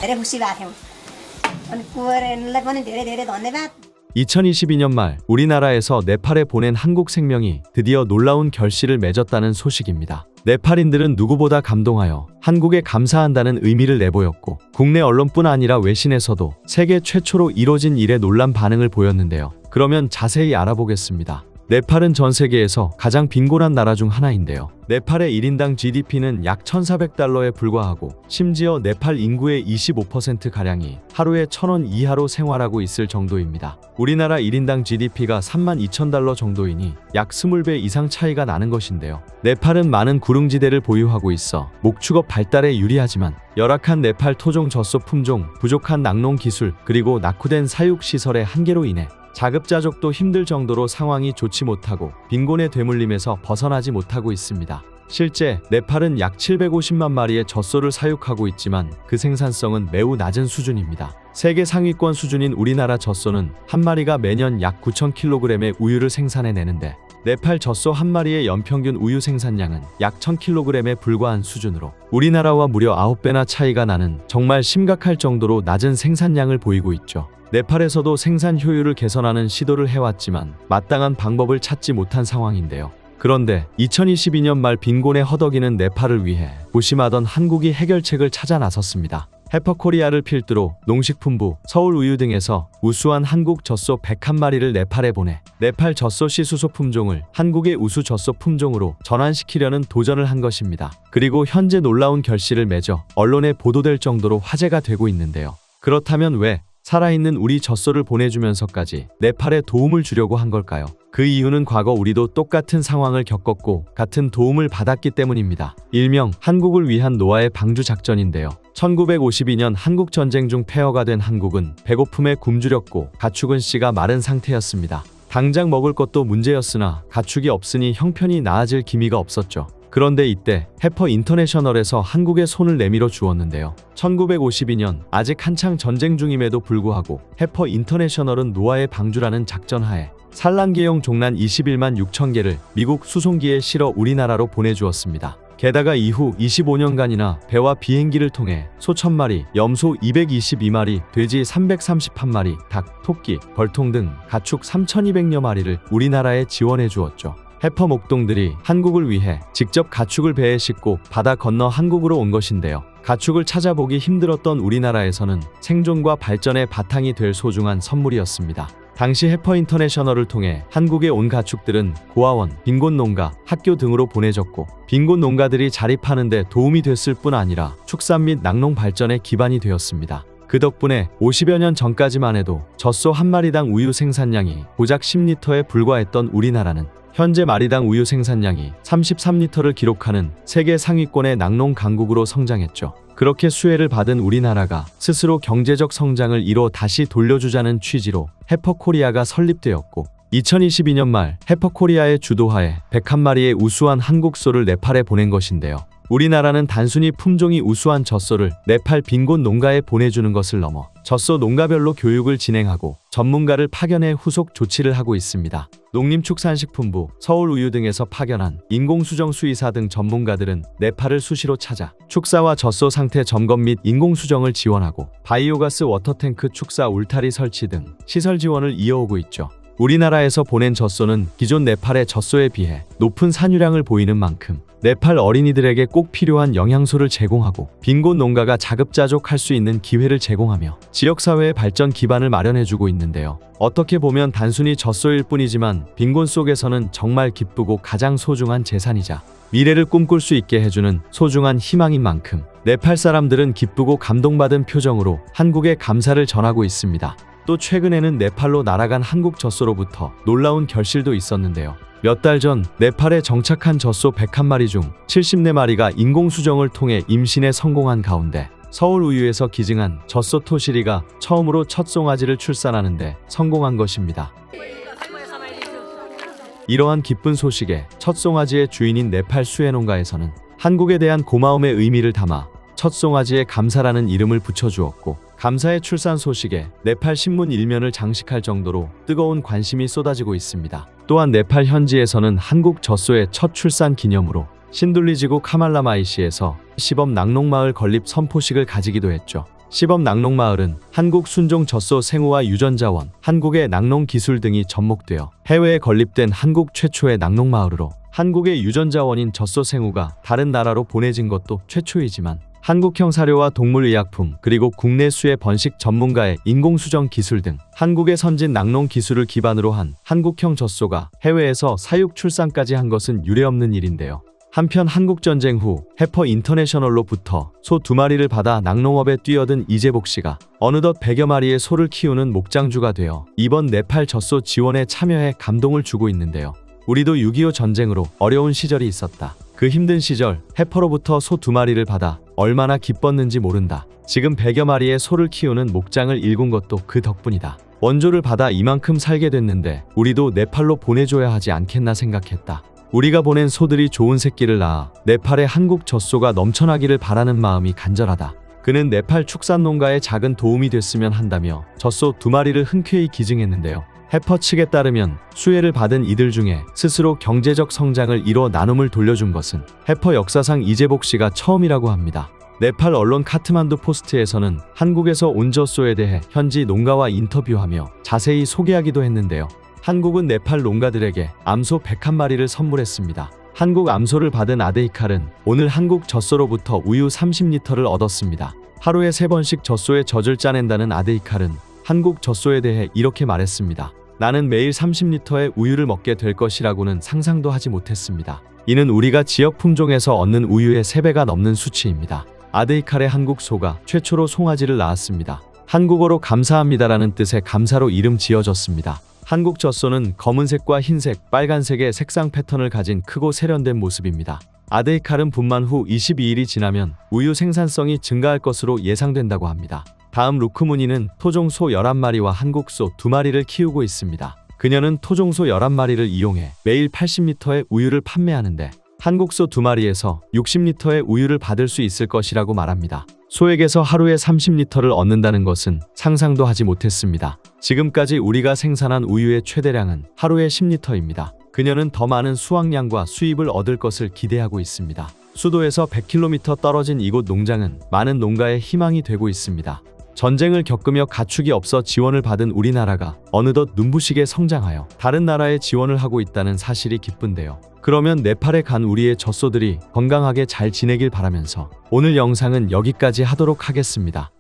धेरै खुसी भएको थियौँ अनि कुवरलाई पनि धेरै धेरै धन्यवाद। 2022년 말 우리나라에서 네팔에 보낸 한국 생명이 드디어 놀라운 결실을 맺었다는 소식입니다. 네팔인들은 누구보다 감동하여 한국에 감사한다는 의미를 내보였고 국내 언론뿐 아니라 외신에서도 세계 최초로 이뤄진 일에 놀란 반응을 보였는데요. 그러면 자세히 알아보겠습니다. 네팔은 전 세계에서 가장 빈곤한 나라 중 하나인데요. 네팔의 1인당 GDP는 약 1,400달러에 불과하고 심지어 네팔 인구의 25%가량이 하루에 1,000원 이하로 생활하고 있을 정도입니다. 우리나라 1인당 GDP가 32,000달러 정도이니 약 20배 이상 차이가 나는 것인데요. 네팔은 많은 구릉지대를 보유하고 있어 목축업 발달에 유리하지만 열악한 네팔 토종 젖소 품종, 부족한 낙농 기술, 그리고 낙후된 사육시설의 한계로 인해 자급자족도 힘들 정도로 상황이 좋지 못하고 빈곤의 되물림에서 벗어나지 못하고 있습니다. 실제 네팔은 약 750만 마리의 젖소를 사육하고 있지만 그 생산성은 매우 낮은 수준입니다. 세계 상위권 수준인 우리나라 젖소는 한 마리가 매년 약 9,000kg의 우유를 생산해내는데 네팔 젖소 한 마리의 연평균 우유 생산량은 약 1,000kg에 불과한 수준으로 우리나라와 무려 9배나 차이가 나는 정말 심각할 정도로 낮은 생산량을 보이고 있죠. 네팔에서도 생산 효율을 개선하는 시도를 해왔지만 마땅한 방법을 찾지 못한 상황인데요. 그런데 2022년 말 빈곤에 허덕이는 네팔을 위해 고심하던 한국이 해결책을 찾아 나섰습니다. 해퍼코리아를 필두로 농식품부, 서울우유 등에서 우수한 한국 젖소 101마리를 네팔에 보내 네팔 젖소씨 수소 품종을 한국의 우수 젖소 품종으로 전환시키려는 도전을 한 것입니다. 그리고 현재 놀라운 결실을 맺어 언론에 보도될 정도로 화제가 되고 있는데요. 그렇다면 왜 살아있는 우리 젖소를 보내주면서까지 네팔에 도움을 주려고 한 걸까요? 그 이유는 과거 우리도 똑같은 상황을 겪었고 같은 도움을 받았기 때문입니다. 일명 한국을 위한 노아의 방주 작전인데요. 1952년 한국전쟁 중 폐허가 된 한국은 배고픔에 굶주렸고 가축은 씨가 마른 상태였습니다. 당장 먹을 것도 문제였으나 가축이 없으니 형편이 나아질 기미가 없었죠. 그런데 이때 해퍼 인터내셔널에서 한국에 손을 내밀어 주었는데요. 1952년 아직 한창 전쟁 중임에도 불구하고 해퍼 인터내셔널은 노아의 방주라는 작전하에 산란계용 종란 21만 6천 개를 미국 수송기에 실어 우리나라로 보내주었습니다. 게다가 이후 25년간이나 배와 비행기를 통해 수천 마리, 염소 222마리, 돼지 331마리, 닭, 토끼, 벌통 등 가축 3,200여 마리를 우리나라에 지원해 주었죠. 해퍼 목동들이 한국을 위해 직접 가축을 배에 싣고 바다 건너 한국으로 온 것인데요. 가축을 찾아보기 힘들었던 우리나라에서는 생존과 발전의 바탕이 될 소중한 선물이었습니다. 당시 해퍼 인터내셔널을 통해 한국에 온 가축들은 고아원, 빈곤 농가, 학교 등으로 보내졌고 빈곤 농가들이 자립하는 데 도움이 됐을 뿐 아니라 축산 및 낙농 발전의 기반이 되었습니다. 그 덕분에 50여 년 전까지만 해도 젖소 한 마리당 우유 생산량이 고작 10리터에 불과했던 우리나라는 현재 마리당 우유 생산량이 33리터를 기록하는 세계 상위권의 낙농 강국으로 성장했죠. 그렇게 수혜를 받은 우리나라가 스스로 경제적 성장을 이뤄 다시 돌려주자는 취지로 해퍼코리아가 설립되었고 2022년 말 해퍼코리아의 주도하에 101마리의 우수한 한국소를 네팔에 보낸 것인데요. 우리나라는 단순히 품종이 우수한 젖소를 네팔 빈곤 농가에 보내주는 것을 넘어 젖소 농가별로 교육을 진행하고 전문가를 파견해 후속 조치를 하고 있습니다. 농림축산식품부, 서울우유 등에서 파견한 인공수정 수의사 등 전문가들은 네팔을 수시로 찾아 축사와 젖소 상태 점검 및 인공수정을 지원하고 바이오가스 워터탱크 축사 울타리 설치 등 시설 지원을 이어오고 있죠. 우리나라에서 보낸 젖소는 기존 네팔의 젖소에 비해 높은 산유량을 보이는 만큼 네팔 어린이들에게 꼭 필요한 영양소를 제공하고 빈곤 농가가 자급자족할 수 있는 기회를 제공하며 지역사회의 발전 기반을 마련해주고 있는데요. 어떻게 보면 단순히 젖소일 뿐이지만 빈곤 속에서는 정말 기쁘고 가장 소중한 재산이자 미래를 꿈꿀 수 있게 해주는 소중한 희망인 만큼 네팔 사람들은 기쁘고 감동받은 표정으로 한국에 감사를 전하고 있습니다. 또 최근에는 네팔로 날아간 한국 젖소로부터 놀라운 결실도 있었는데요. 몇 달 전 네팔에 정착한 젖소 101마리 중 74마리가 인공수정을 통해 임신에 성공한 가운데 서울우유에서 기증한 젖소 토시리가 처음으로 첫 송아지를 출산하는데 성공한 것입니다. 이러한 기쁜 소식에 첫 송아지의 주인인 네팔 수혜농가에서는 한국에 대한 고마움의 의미를 담아 첫 송아지에 감사라는 이름을 붙여주었고 감사의 출산 소식에 네팔 신문 일면을 장식할 정도로 뜨거운 관심이 쏟아지고 있습니다. 또한 네팔 현지에서는 한국 젖소의 첫 출산 기념으로 신둘리지구 카말라마이시에서 시범 낙농마을 건립 선포식을 가지기도 했죠. 시범 낙농마을은 한국 순종 젖소 생우와 유전자원, 한국의 낙농 기술 등이 접목되어 해외에 건립된 한국 최초의 낙농마을으로 한국의 유전자원인 젖소 생우가 다른 나라로 보내진 것도 최초이지만 한국형 사료와 동물의약품 그리고 국내 수의 번식 전문가의 인공수정 기술 등 한국의 선진 낙농 기술을 기반으로 한 한국형 젖소가 해외에서 사육 출산까지 한 것은 유례없는 일인데요. 한편 한국전쟁 후 해퍼 인터내셔널로부터 소 2마리를 받아 낙농업에 뛰어든 이재복 씨가 어느덧 100여 마리의 소를 키우는 목장주가 되어 이번 네팔 젖소 지원에 참여해 감동을 주고 있는데요. 우리도 6.25 전쟁으로 어려운 시절이 있었다. 그 힘든 시절 해퍼로부터 소 2마리를 받아 얼마나 기뻤는지 모른다. 지금 100여 마리의 소를 키우는 목장을 일군 것도 그 덕분이다. 원조를 받아 이만큼 살게 됐는데 우리도 네팔로 보내줘야 하지 않겠나 생각했다. 우리가 보낸 소들이 좋은 새끼를 낳아 네팔의 한국 젖소가 넘쳐나기를 바라는 마음이 간절하다. 그는 네팔 축산농가에 작은 도움이 됐으면 한다며 젖소 2마리를 흔쾌히 기증했는데요. 해퍼 측에 따르면 수혜를 받은 이들 중에 스스로 경제적 성장을 이뤄 나눔을 돌려준 것은 해퍼 역사상 이재복 씨가 처음이라고 합니다. 네팔 언론 카트만두 포스트에서는 한국에서 온 젖소에 대해 현지 농가와 인터뷰하며 자세히 소개하기도 했는데요. 한국은 네팔 농가들에게 암소 101마리를 선물했습니다. 한국 암소를 받은 아데이칼은 오늘 한국 젖소로부터 우유 30리터를 얻었습니다. 하루에 3번씩 젖소에 젖을 짜낸다는 아데이칼은 한국 젖소에 대해 이렇게 말했습니다. 나는 매일 30리터의 우유를 먹게 될 것이라고는 상상도 하지 못했습니다. 이는 우리가 지역 품종에서 얻는 우유의 3배가 넘는 수치입니다. 아데이칼의 한국 소가 최초로 송아지를 낳았습니다. 한국어로 감사합니다라는 뜻의 감사로 이름 지어졌습니다. 한국 젖소는 검은색과 흰색, 빨간색의 색상 패턴을 가진 크고 세련된 모습입니다. 아데이칼은 분만 후 22일이 지나면 우유 생산성이 증가할 것으로 예상된다고 합니다. 다음 루크무니는 토종소 11마리와 한국소 2마리를 키우고 있습니다. 그녀는 토종소 11마리를 이용해 매일 80리터의 우유를 판매하는데 한국소 2마리에서 60리터의 우유를 받을 수 있을 것이라고 말합니다. 소에게서 하루에 30리터를 얻는다는 것은 상상도 하지 못했습니다. 지금까지 우리가 생산한 우유의 최대량은 하루에 10리터입니다. 그녀는 더 많은 수확량과 수입을 얻을 것을 기대하고 있습니다. 수도에서 100km 떨어진 이곳 농장은 많은 농가의 희망이 되고 있습니다. 전쟁을 겪으며 가축이 없어 지원을 받은 우리나라가 어느덧 눈부시게 성장하여 다른 나라에 지원을 하고 있다는 사실이 기쁜데요. 그러면 네팔에 간 우리의 젖소들이 건강하게 잘 지내길 바라면서 오늘 영상은 여기까지 하도록 하겠습니다.